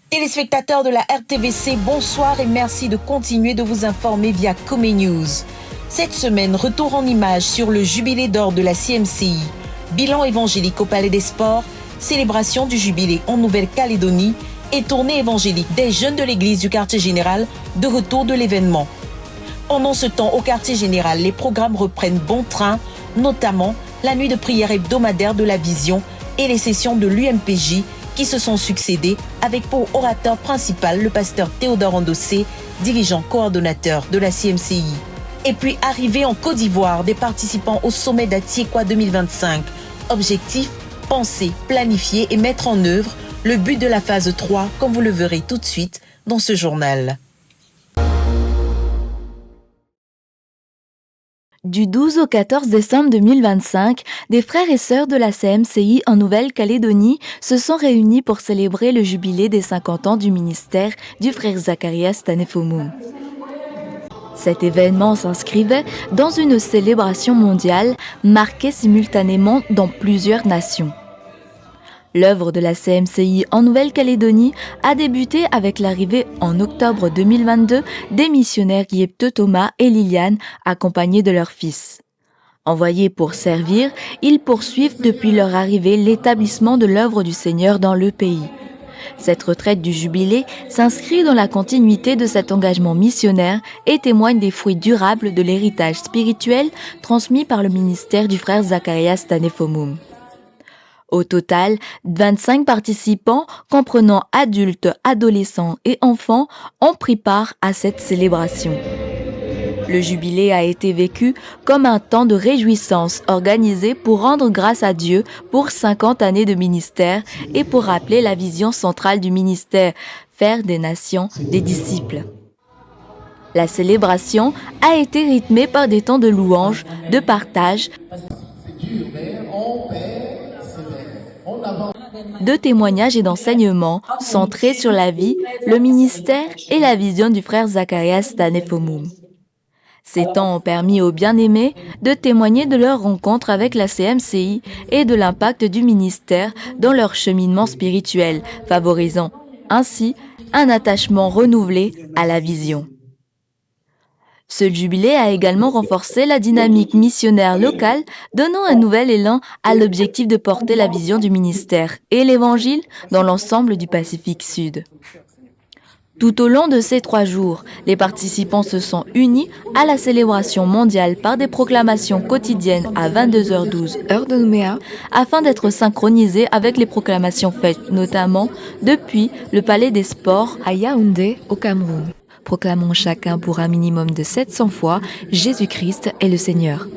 Téléspectateurs de la RTVC, bonsoir et merci de continuer de vous informer via Comé News. Cette semaine, retour en images sur le jubilé d'or de la CMCI, bilan évangélique au Palais des Sports, célébration du jubilé en Nouvelle-Calédonie et tournée évangélique des jeunes de l'église du quartier général de retour de l'événement. Pendant ce temps, au quartier général, les programmes reprennent bon train, notamment la nuit de prière hebdomadaire de la Vision et les sessions de l'UMPJ qui se sont succédés avec pour orateur principal le pasteur Théodore Andossé, dirigeant coordonnateur de la CMCI. Et puis arrivée en Côte d'Ivoire des participants au sommet d'Atiekwa 2025. Objectif, penser, planifier et mettre en œuvre le but de la phase 3, comme vous le verrez tout de suite dans ce journal. Du 12 au 14 décembre 2025, des frères et sœurs de la CMCI en Nouvelle-Calédonie se sont réunis pour célébrer le jubilé des 50 ans du ministère du frère Zacharias Tanefomoum. Cet événement s'inscrivait dans une célébration mondiale marquée simultanément dans plusieurs nations. L'œuvre de la CMCI en Nouvelle-Calédonie a débuté avec l'arrivée en octobre 2022 des missionnaires Yepte Thomas et Liliane, accompagnés de leur fils. Envoyés pour servir, ils poursuivent depuis leur arrivée l'établissement de l'œuvre du Seigneur dans le pays. Cette retraite du jubilé s'inscrit dans la continuité de cet engagement missionnaire et témoigne des fruits durables de l'héritage spirituel transmis par le ministère du frère Zacharias Tanefomoum. Au total, 25 participants, comprenant adultes, adolescents et enfants, ont pris part à cette célébration. Le jubilé a été vécu comme un temps de réjouissance organisé pour rendre grâce à Dieu pour 50 années de ministère et pour rappeler la vision centrale du ministère, faire des nations des disciples. La célébration a été rythmée par des temps de louange, de partage, de témoignages et d'enseignements centrés sur la vie, le ministère et la vision du frère Zacharias Tanefomoum. Ces temps ont permis aux bien-aimés de témoigner de leur rencontre avec la CMCI et de l'impact du ministère dans leur cheminement spirituel, favorisant ainsi un attachement renouvelé à la vision. Ce jubilé a également renforcé la dynamique missionnaire locale, donnant un nouvel élan à l'objectif de porter la vision du ministère et l'Évangile dans l'ensemble du Pacifique Sud. Tout au long de ces 3 jours, les participants se sont unis à la célébration mondiale par des proclamations quotidiennes à 22h12 heure de Nouméa, afin d'être synchronisés avec les proclamations faites notamment depuis le Palais des Sports à Yaoundé au Cameroun. Proclamons chacun pour un minimum de 700 fois Jésus-Christ est le Seigneur.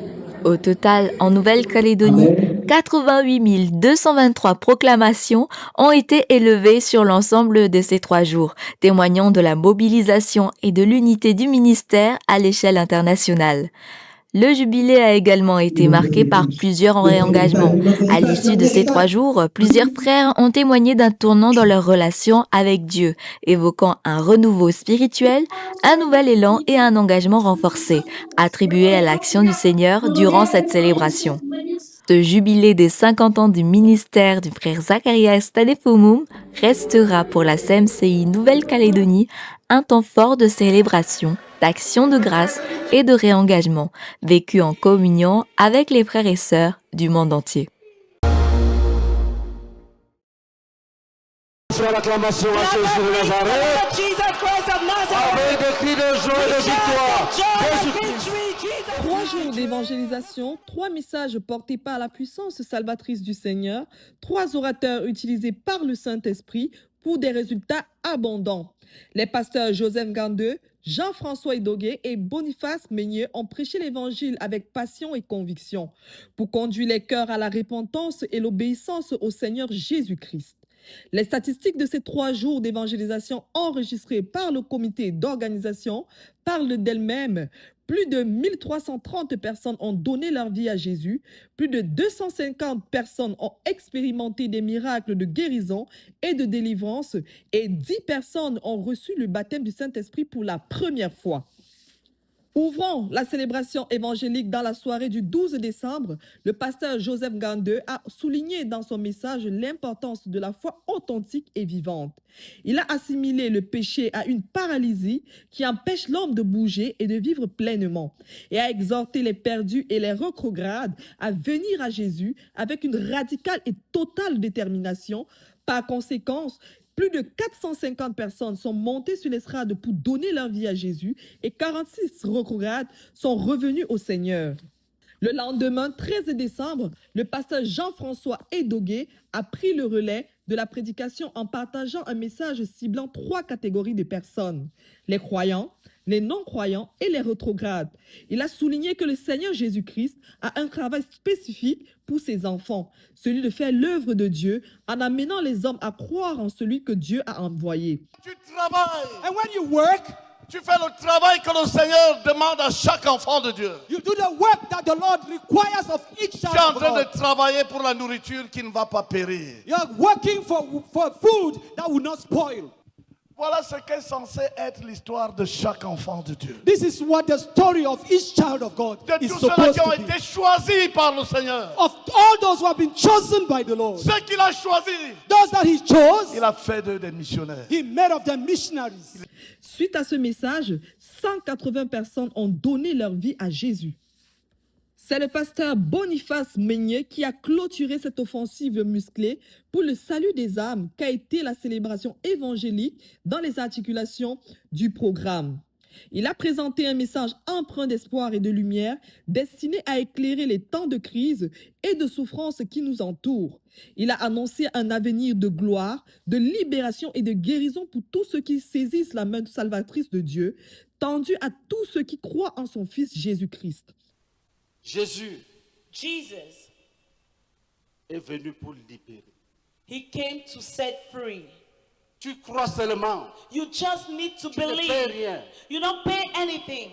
Au total, en Nouvelle-Calédonie, 88 223 proclamations ont été élevées sur l'ensemble de ces 3 jours, témoignant de la mobilisation et de l'unité du ministère à l'échelle internationale. Le jubilé a également été marqué par plusieurs réengagements. À l'issue de ces 3 jours, plusieurs frères ont témoigné d'un tournant dans leur relation avec Dieu, évoquant un renouveau spirituel, un nouvel élan et un engagement renforcé, attribué à l'action du Seigneur durant cette célébration. Ce jubilé des 50 ans du ministère du frère Zacharias Tanefomoum restera pour la CMCI Nouvelle-Calédonie un temps fort de célébration, d'action de grâce et de réengagement, vécu en communion avec les frères et sœurs du monde entier. L'acclamation à Jésus de Nazareth, avec des cris de joie et de victoire. 3 jours d'évangélisation, 3 messages portés par la puissance salvatrice du Seigneur, 3 orateurs utilisés par le Saint-Esprit pour des résultats abondants. Les pasteurs Joseph Gandeux, Jean-François Idogué et Boniface Meunier ont prêché l'évangile avec passion et conviction pour conduire les cœurs à la repentance et l'obéissance au Seigneur Jésus-Christ. Les statistiques de ces 3 jours d'évangélisation enregistrés par le comité d'organisation parlent d'elles-mêmes. Plus de 1330 personnes ont donné leur vie à Jésus. Plus de 250 personnes ont expérimenté des miracles de guérison et de délivrance. Et 10 personnes ont reçu le baptême du Saint-Esprit pour la première fois. Ouvrons la célébration évangélique dans la soirée du 12 décembre. Le pasteur Joseph Ngandeu a souligné dans son message l'importance de la foi authentique et vivante. Il a assimilé le péché à une paralysie qui empêche l'homme de bouger et de vivre pleinement, et a exhorté les perdus et les rétrogrades à venir à Jésus avec une radicale et totale détermination. Par conséquent, plus de 450 personnes sont montées sur l'estrade pour donner leur vie à Jésus et 46 rétrogrades sont revenus au Seigneur. Le lendemain, 13 décembre, le pasteur Jean-François Edogué a pris le relais de la prédication en partageant un message ciblant 3 catégories de personnes: les croyants, les non-croyants et les rétrogrades. Il a souligné que le Seigneur Jésus-Christ a un travail spécifique pour ses enfants, celui de faire l'œuvre de Dieu en amenant les hommes à croire en celui que Dieu a envoyé. Tu travailles. And when you work, Tu fais le travail que le Seigneur demande à chaque enfant de Dieu. you do the work that the Lord requires of each Tu es en child of train God. de travailler pour la nourriture qui ne va pas périr. You're working for food that will not spoil. Voilà ce qu'est censé être l'histoire de chaque enfant de Dieu. This is what the story of each child of God De is tous ceux-là supposed qui ont to be. été choisis par le Seigneur. Of all those who have been chosen by the Lord, Ceux qu'il a choisis, those that He chose, il a fait d'eux des missionnaires. He made of them missionaries. Suite à ce message, 180 personnes ont donné leur vie à Jésus. C'est le pasteur Boniface Meunier qui a clôturé cette offensive musclée pour le salut des âmes qu'a été la célébration évangélique dans les articulations du programme. Il a présenté un message empreint d'espoir et de lumière destiné à éclairer les temps de crise et de souffrance qui nous entourent. Il a annoncé un avenir de gloire, de libération et de guérison pour tous ceux qui saisissent la main salvatrice de Dieu, tendue à tous ceux qui croient en son Fils Jésus-Christ. Jésus Jesus, est venu pour libérer. he came to set free. Tu crois seulement. You just need to Tu ne believe. fais rien. You don't pay anything.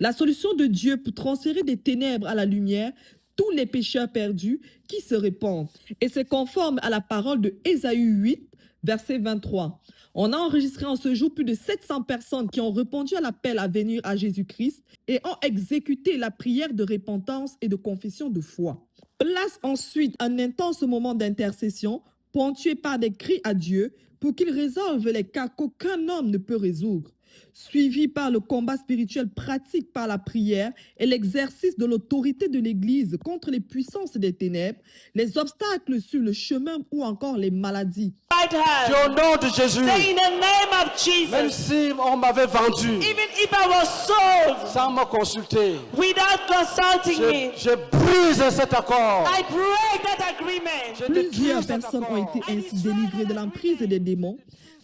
La solution de Dieu pour transférer des ténèbres à la lumière tous les pécheurs perdus qui se répandent. Et c'est conforme à la parole de Ésaïe 8, verset 23. On a enregistré en ce jour plus de 700 personnes qui ont répondu à l'appel à venir à Jésus-Christ et ont exécuté la prière de repentance et de confession de foi. Place ensuite un intense moment d'intercession ponctué par des cris à Dieu pour qu'il résolve les cas qu'aucun homme ne peut résoudre, suivi par le combat spirituel pratique par la prière et l'exercice de l'autorité de l'Église contre les puissances des ténèbres, les obstacles sur le chemin ou encore les maladies. Right hand. Au nom de Jésus, Say in the name of même Jesus. si on m'avait vendu Even if I was sold sans me consulter, without consulting me, je brise cet accord. I break that agreement. Je détruis Plusieurs cet personnes ont accord. été ainsi délivrées de l'emprise des démons.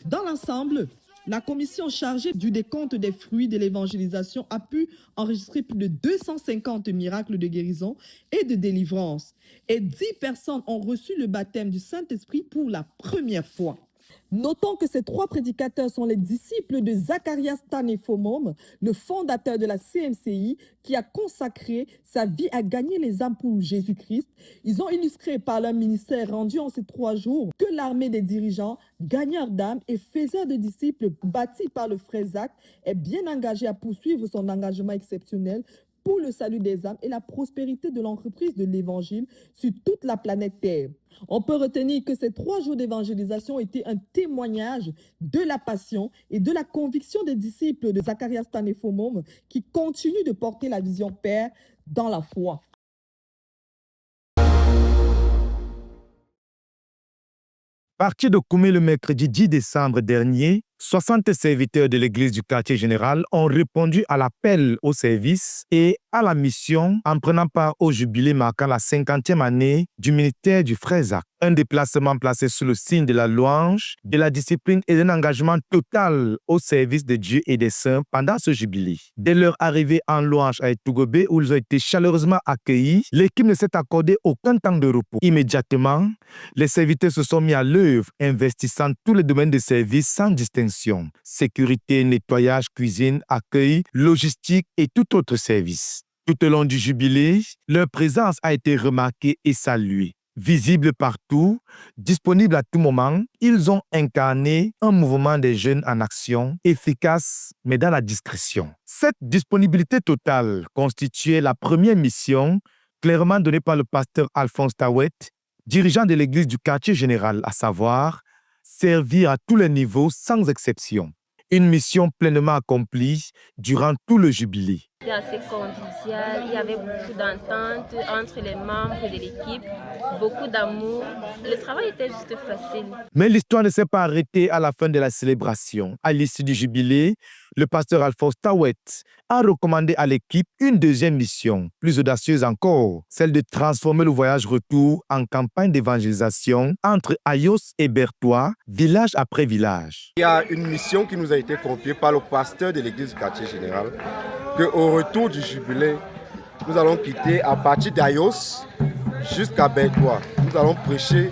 Dans l'ensemble, la commission chargée du décompte des fruits de l'évangélisation a pu enregistrer plus de 250 miracles de guérison et de délivrance. Et 10 personnes ont reçu le baptême du Saint-Esprit pour la première fois. Notons que ces 3 prédicateurs sont les disciples de Zacharias Tanefomom, le fondateur de la CMCI, qui a consacré sa vie à gagner les âmes pour Jésus-Christ. Ils ont illustré par leur ministère rendu en ces 3 jours que l'armée des dirigeants, gagneurs d'âmes et faiseurs de disciples bâtis par le frère Zach est bien engagée à poursuivre son engagement exceptionnel pour le salut des âmes et la prospérité de l'entreprise de l'Évangile sur toute la planète Terre. On peut retenir que ces 3 jours d'évangélisation étaient un témoignage de la passion et de la conviction des disciples de Zacharias Tanefomom qui continuent de porter la vision Père dans la foi. Parti de Koumé le mercredi 10 décembre dernier, 60 serviteurs de l'église du quartier général ont répondu à l'appel au service et à la mission en prenant part au jubilé marquant la 50e année du ministère du frère Zach. Un déplacement placé sous le signe de la louange, de la discipline et d'un engagement total au service de Dieu et des saints pendant ce jubilé. Dès leur arrivée en louange à Etugobé, où ils ont été chaleureusement accueillis, l'équipe ne s'est accordé aucun temps de repos. Immédiatement, les serviteurs se sont mis à l'œuvre, investissant tous les domaines de service sans distinction. Sécurité, nettoyage, cuisine, accueil, logistique et tout autre service. Tout au long du jubilé, leur présence a été remarquée et saluée. Visibles partout, disponibles à tout moment, ils ont incarné un mouvement des jeunes en action, efficace mais dans la discrétion. Cette disponibilité totale constituait la première mission clairement donnée par le pasteur Alphonse Tawet, dirigeant de l'église du quartier général, à savoir servir à tous les niveaux sans exception. Une mission pleinement accomplie durant tout le jubilé. C'était assez convivial, il y avait beaucoup d'entente entre les membres de l'équipe, beaucoup d'amour. Le travail était juste facile. Mais l'histoire ne s'est pas arrêtée à la fin de la célébration. À l'issue du jubilé, le pasteur Alphonse Tawet a recommandé à l'équipe une deuxième mission, plus audacieuse encore, celle de transformer le voyage retour en campagne d'évangélisation entre Ayos et Bertois, village après village. Il y a une mission qui nous a été confiée par le pasteur de l'église du quartier général, qu'au retour du jubilé, nous allons quitter à partir d'Ayos jusqu'à Bertois. Nous allons prêcher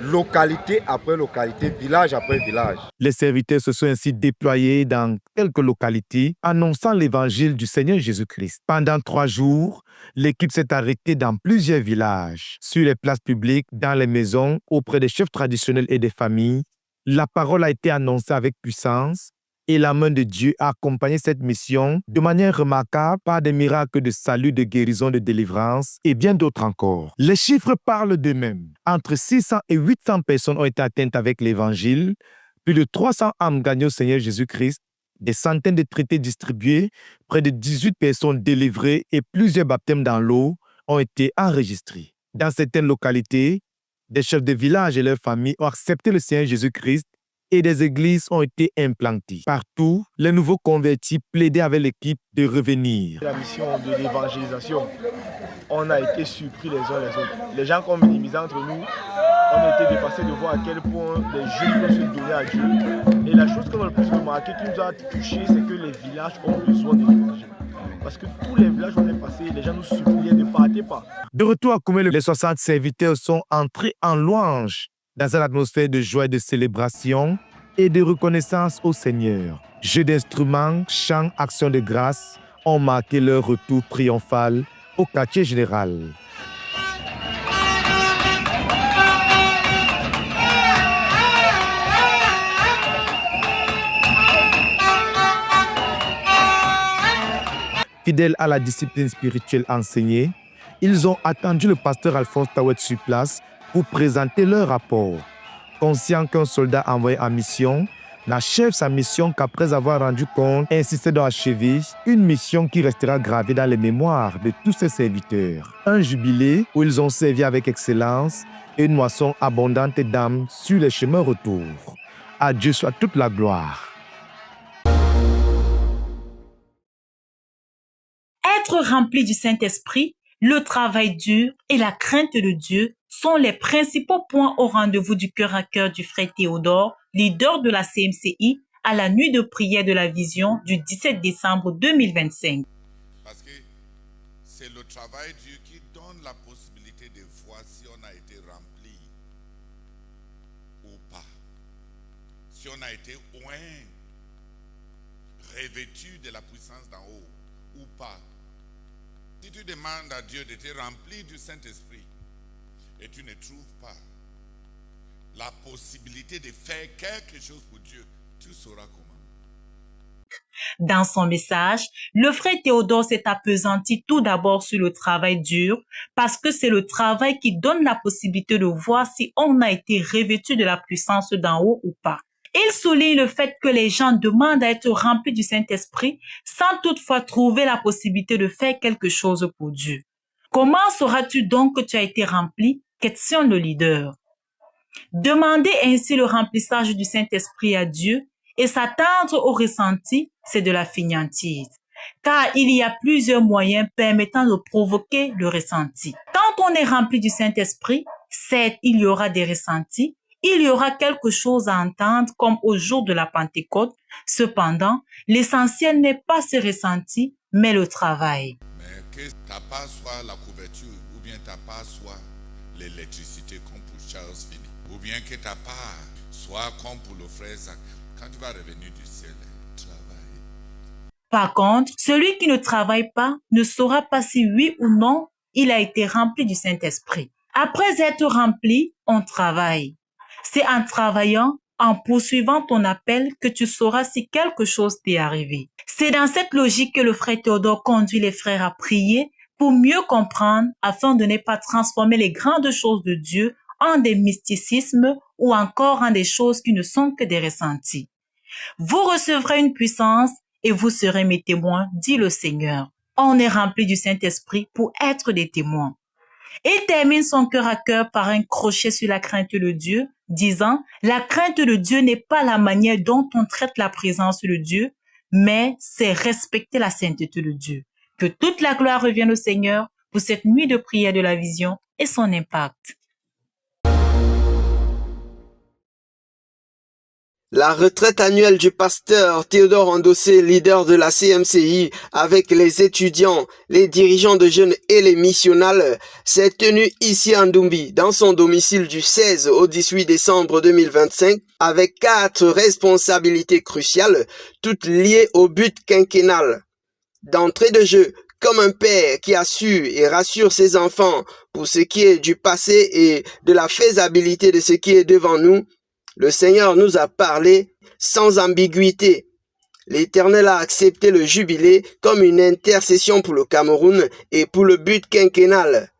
localité après localité, village après village. Les serviteurs se sont ainsi déployés dans quelques localités, annonçant l'évangile du Seigneur Jésus-Christ. Pendant 3 jours, l'équipe s'est arrêtée dans plusieurs villages, sur les places publiques, dans les maisons, auprès des chefs traditionnels et des familles. La parole a été annoncée avec puissance et la main de Dieu a accompagné cette mission de manière remarquable par des miracles de salut, de guérison, de délivrance et bien d'autres encore. Les chiffres parlent d'eux-mêmes. Entre 600 et 800 personnes ont été atteintes avec l'Évangile, plus de 300 âmes gagnées au Seigneur Jésus-Christ, des centaines de traités distribués, près de 18 personnes délivrées et plusieurs baptêmes dans l'eau ont été enregistrés. Dans certaines localités, des chefs de village et leurs familles ont accepté le Seigneur Jésus-Christ et des églises ont été implantées. Partout, les nouveaux convertis plaidaient avec l'équipe de revenir. La mission de l'évangélisation, on a été surpris les uns les autres. Les gens qu'on minimisait entre nous, on a été dépassés de voir à quel point les jeunes peuvent se donner à Dieu. Et la chose qu'on a le plus remarqué, qui nous a touché, c'est que les villages ont besoin de l'évangile. Parce que tous les villages où on est passé, les gens nous suppliaient ne partez pas. De retour à Koumé, les 60 serviteurs sont entrés en louange dans une atmosphère de joie et de célébration et de reconnaissance au Seigneur. Jeux d'instruments, chants, actions de grâce ont marqué leur retour triomphal au quartier général. Fidèles à la discipline spirituelle enseignée, ils ont attendu le pasteur Alphonse Tawet sur place pour présenter leur rapport. Conscient qu'un soldat envoyé en mission n'achève sa mission qu'après avoir rendu compte, insisté d'achever une mission qui restera gravée dans les mémoires de tous ses serviteurs. Un jubilé où ils ont servi avec excellence et une moisson abondante d'âmes sur les chemins retour. À Dieu soit toute la gloire. Être rempli du Saint-Esprit, le travail dur et la crainte de Dieu sont les principaux points au rendez-vous du cœur à cœur du frère Théodore, leader de la CMCI, à la nuit de prière de la vision du 17 décembre 2025. Parce que c'est le travail dur qui donne la possibilité de voir si on a été rempli ou pas. Si on a été oint, revêtu de la puissance d'en haut ou pas. Si tu demandes à Dieu de te remplir du Saint-Esprit et tu ne trouves pas la possibilité de faire quelque chose pour Dieu, tu sauras comment. Dans son message, le frère Théodore s'est appesanti tout d'abord sur le travail dur parce que c'est le travail qui donne la possibilité de voir si on a été revêtu de la puissance d'en haut ou pas. Il souligne le fait que les gens demandent à être remplis du Saint-Esprit sans toutefois trouver la possibilité de faire quelque chose pour Dieu. Comment sauras-tu donc que tu as été rempli? Questionne le leader. Demander ainsi le remplissage du Saint-Esprit à Dieu et s'attendre au ressenti, c'est de la fainéantise. Car il y a plusieurs moyens permettant de provoquer le ressenti. Quand on est rempli du Saint-Esprit, certes, il y aura des ressentis, il y aura quelque chose à entendre comme au jour de la Pentecôte. Cependant, l'essentiel n'est pas ce ressenti, mais le travail. Mais que t'as pas soit la couverture, ou bien t'as pas soit l'électricité comme pour Charles Finney, ou bien que t'as pas soit comme pour le frère Zach. Quand tu vas revenir du ciel, travaille. Par contre, celui qui ne travaille pas ne saura pas si oui ou non il a été rempli du Saint-Esprit. Après être rempli, on travaille. C'est en travaillant, en poursuivant ton appel que tu sauras si quelque chose t'est arrivé. C'est dans cette logique que le frère Théodore conduit les frères à prier pour mieux comprendre afin de ne pas transformer les grandes choses de Dieu en des mysticismes ou encore en des choses qui ne sont que des ressentis. Vous recevrez une puissance et vous serez mes témoins, dit le Seigneur. On est rempli du Saint-Esprit pour être des témoins. Il termine son cœur à cœur par un crochet sur la crainte de Dieu, disant « La crainte de Dieu n'est pas la manière dont on traite la présence de Dieu, mais c'est respecter la sainteté de Dieu. » Que toute la gloire revienne au Seigneur pour cette nuit de prière de la vision et son impact. La retraite annuelle du pasteur Théodore Andossé, leader de la CMCI, avec les étudiants, les dirigeants de jeunes et les missionnaires, s'est tenue ici à Ndumbi, dans son domicile du 16 au 18 décembre 2025, avec 4 responsabilités cruciales, toutes liées au but quinquennal. D'entrée de jeu, comme un père qui assure et rassure ses enfants pour ce qui est du passé et de la faisabilité de ce qui est devant nous, le Seigneur nous a parlé sans ambiguïté. L'Éternel a accepté le jubilé comme une intercession pour le Cameroun et pour le but quinquennal.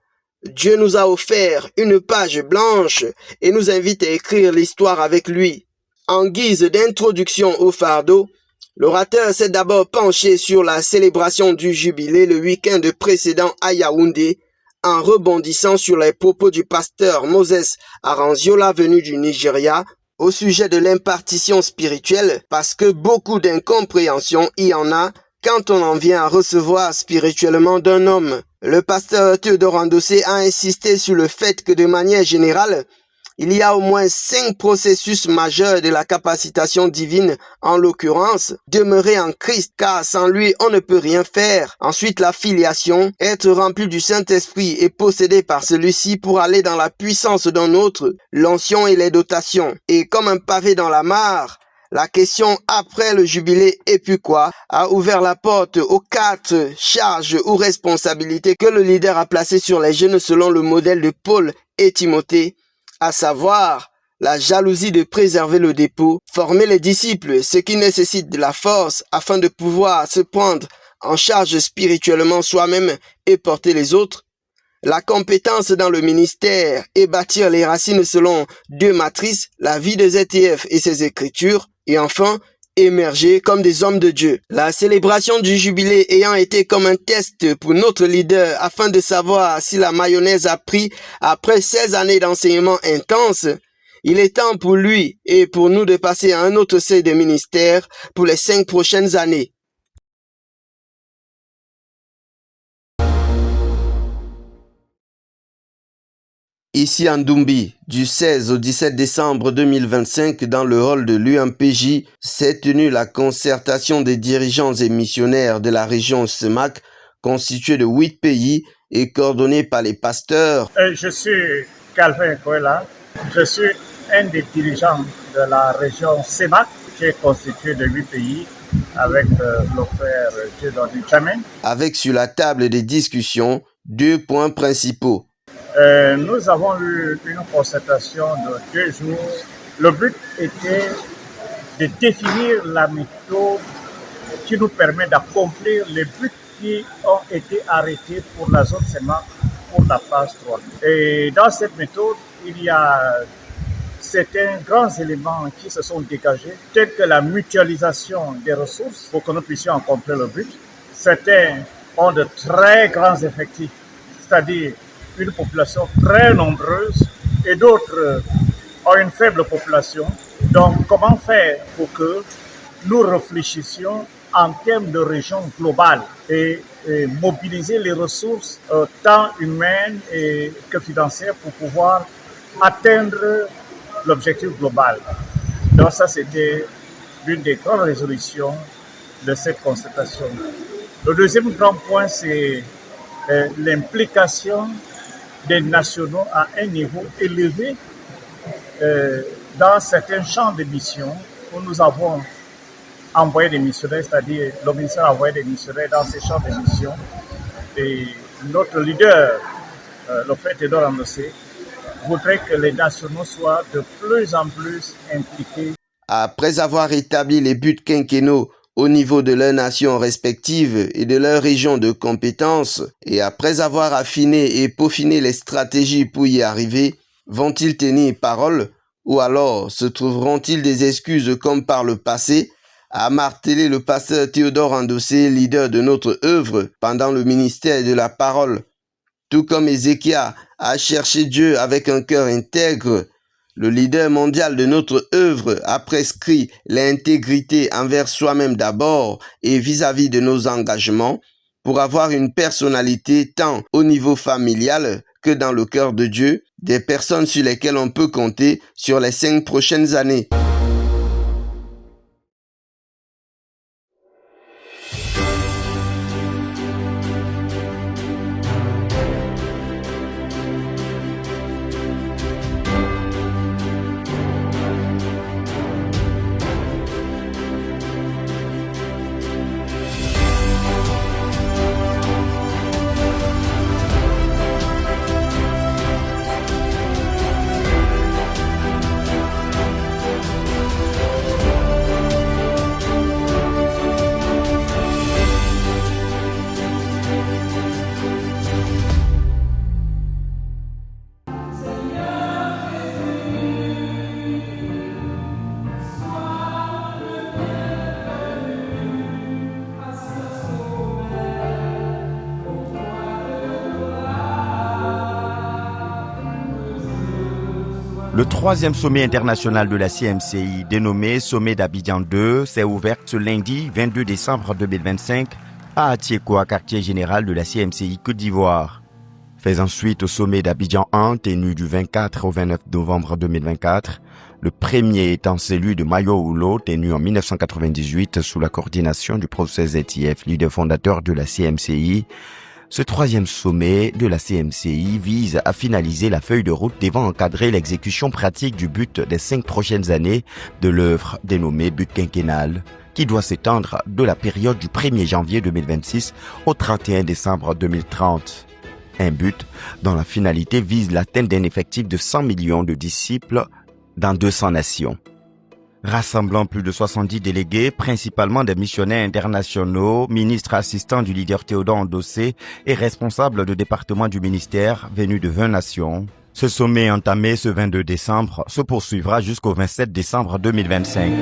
Dieu nous a offert une page blanche et nous invite à écrire l'histoire avec lui. En guise d'introduction au fardeau, l'orateur s'est d'abord penché sur la célébration du jubilé le week-end précédent à Yaoundé, en rebondissant sur les propos du pasteur Moses Aranziola venu du Nigeria, au sujet de l'impartition spirituelle, parce que beaucoup d'incompréhension y en a quand on en vient à recevoir spirituellement d'un homme. Le pasteur Théodore Andossé a insisté sur le fait que de manière générale, il y a au moins 5 processus majeurs de la capacitation divine, en l'occurrence, demeurer en Christ, car sans lui, on ne peut rien faire. Ensuite, la filiation, être rempli du Saint-Esprit et possédé par celui-ci pour aller dans la puissance d'un autre, l'onction et les dotations. Et comme un pavé dans la mare, la question après le jubilé et puis quoi a ouvert la porte aux 4 charges ou responsabilités que le leader a placées sur les jeunes selon le modèle de Paul et Timothée, à savoir la jalousie de préserver le dépôt, former les disciples, ce qui nécessite de la force afin de pouvoir se prendre en charge spirituellement soi-même et porter les autres, la compétence dans le ministère et bâtir les racines selon 2 matrices, la vie de ZTF et ses écritures, et enfin, émerger comme des hommes de Dieu. La célébration du jubilé ayant été comme un test pour notre leader afin de savoir si la mayonnaise a pris après 16 années d'enseignement intense, il est temps pour lui et pour nous de passer à un autre seuil de ministère pour les 5 prochaines années. Ici à Ndumbi, du 16 au 17 décembre 2025, dans le hall de l'UMPJ, s'est tenue la concertation des dirigeants et missionnaires de la région CEMAC, constituée de 8 pays et coordonnée par les pasteurs. Je suis Calvin Koela, je suis un des dirigeants de la région CEMAC, qui est constituée de 8 pays, avec le frère Dieudonné Tchamen. Avec sur la table des discussions 2 points principaux. Nous avons eu une concertation de 2 jours. Le but était de définir la méthode qui nous permet d'accomplir les buts qui ont été arrêtés pour la zone CEMAC pour la phase 3. Et dans cette méthode, il y a certains grands éléments qui se sont dégagés, tels que la mutualisation des ressources pour que nous puissions accomplir le but. Certains ont de très grands effectifs, c'est-à-dire une population très nombreuse, et d'autres ont une faible population. Donc, comment faire pour que nous réfléchissions en termes de région globale et mobiliser les ressources tant humaines que financières pour pouvoir atteindre l'objectif global. Donc ça, c'était l'une des grandes résolutions de cette concertation. Le deuxième grand point, c'est l'implication des nationaux à un niveau élevé dans certains champs de mission où nous avons envoyé des missionnaires, c'est-à-dire le ministère a envoyé des missionnaires dans ces champs de mission. Et notre leader, le frère Théodore Andossé, voudrait que les nationaux soient de plus en plus impliqués. Après avoir établi les buts quinquennaux au niveau de leurs nations respectives et de leur région de compétences, et après avoir affiné et peaufiné les stratégies pour y arriver, vont-ils tenir parole ou alors se trouveront-ils des excuses comme par le passé, a martelé le pasteur Théodore Andossé, leader de notre œuvre pendant le ministère de la parole. Tout comme Ézéchias a cherché Dieu avec un cœur intègre, le leader mondial de notre œuvre a prescrit l'intégrité envers soi-même d'abord et vis-à-vis de nos engagements pour avoir une personnalité tant au niveau familial que dans le cœur de Dieu, des personnes sur lesquelles on peut compter sur les 5 prochaines années. Le 3e sommet international de la CMCI, dénommé Sommet d'Abidjan 2, s'est ouvert ce lundi 22 décembre 2025 à Atiékoa, quartier général de la CMCI Côte d'Ivoire. Faisant suite au sommet d'Abidjan 1, tenu du 24 au 29 novembre 2024, le premier étant celui de Mayo Oulo, tenu en 1998 sous la coordination du professeur ZTF, leader fondateur de la CMCI. Ce 3e sommet de la CMCI vise à finaliser la feuille de route devant encadrer l'exécution pratique du but des 5 prochaines années de l'œuvre dénommée but quinquennal, qui doit s'étendre de la période du 1er janvier 2026 au 31 décembre 2030. Un but dont la finalité vise l'atteinte d'un effectif de 100 millions de disciples dans 200 nations. Rassemblant plus de 70 délégués, principalement des missionnaires internationaux, ministres assistants du leader Théodore Andossé et responsables de département du ministère venus de 20 nations. Ce sommet entamé ce 22 décembre se poursuivra jusqu'au 27 décembre 2025.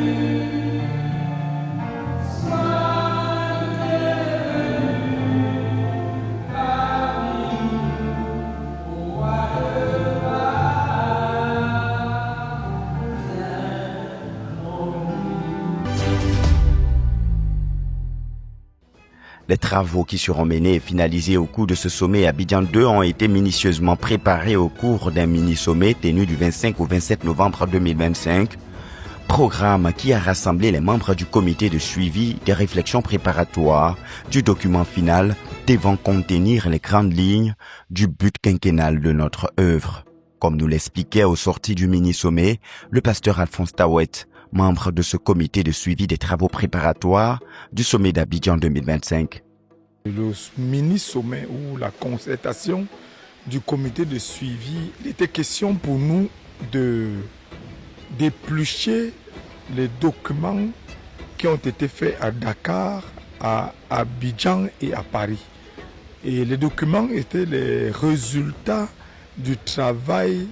Les travaux qui seront menés et finalisés au cours de ce sommet Abidjan 2 ont été minutieusement préparés au cours d'un mini-sommet tenu du 25 au 27 novembre 2025. Programme qui a rassemblé les membres du comité de suivi des réflexions préparatoires du document final devant contenir les grandes lignes du but quinquennal de notre œuvre. Comme nous l'expliquait au sorti du mini-sommet, le pasteur Alphonse Tawet, membre de ce comité de suivi des travaux préparatoires du sommet d'Abidjan 2025. Le mini-sommet ou la concertation du comité de suivi, il était question pour nous d'éplucher les documents qui ont été faits à Dakar, à Abidjan et à Paris. Et les documents étaient les résultats du travail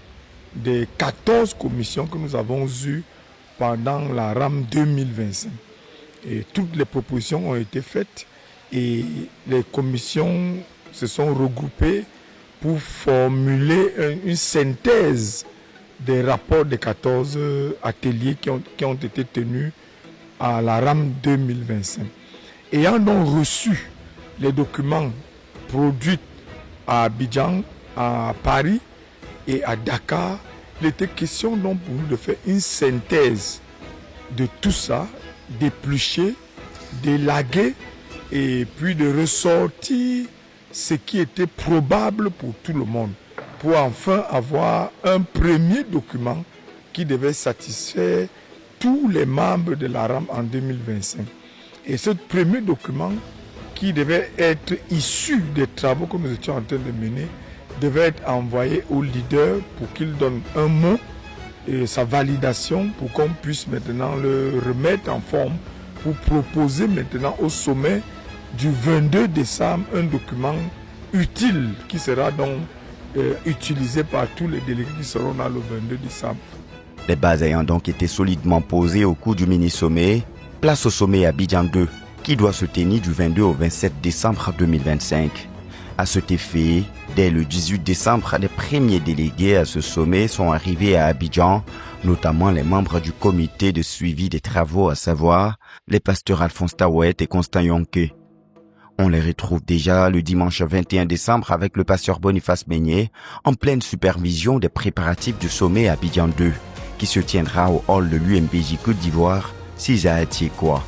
des 14 commissions que nous avons eues pendant la RAM 2025. Et toutes les propositions ont été faites et les commissions se sont regroupées pour formuler une synthèse des rapports des 14 ateliers qui ont été tenus à la RAM 2025. Ayant donc reçu les documents produits à Abidjan, à Paris et à Dakar, il était question donc pour nous de faire une synthèse de tout ça, d'éplucher, d'élaguer et puis de ressortir ce qui était probable pour tout le monde, pour enfin avoir un premier document qui devait satisfaire tous les membres de la RAM en 2025. Et ce premier document qui devait être issu des travaux que nous étions en train de mener, devait être envoyé au leader pour qu'il donne un mot et sa validation pour qu'on puisse maintenant le remettre en forme pour proposer maintenant au sommet du 22 décembre un document utile qui sera donc utilisé par tous les délégués qui seront là le 22 décembre. Les bases ayant donc été solidement posées au cours du mini-sommet, place au sommet Abidjan 2 qui doit se tenir du 22 au 27 décembre 2025. À cet effet, dès le 18 décembre, les premiers délégués à ce sommet sont arrivés à Abidjan, notamment les membres du comité de suivi des travaux, à savoir les pasteurs Alphonse Tawet et Constant Yonke. On les retrouve déjà le dimanche 21 décembre avec le pasteur Boniface Meignet en pleine supervision des préparatifs du sommet Abidjan 2 qui se tiendra au hall de l'UMPJ Côte d'Ivoire, 6 à Atiekwa.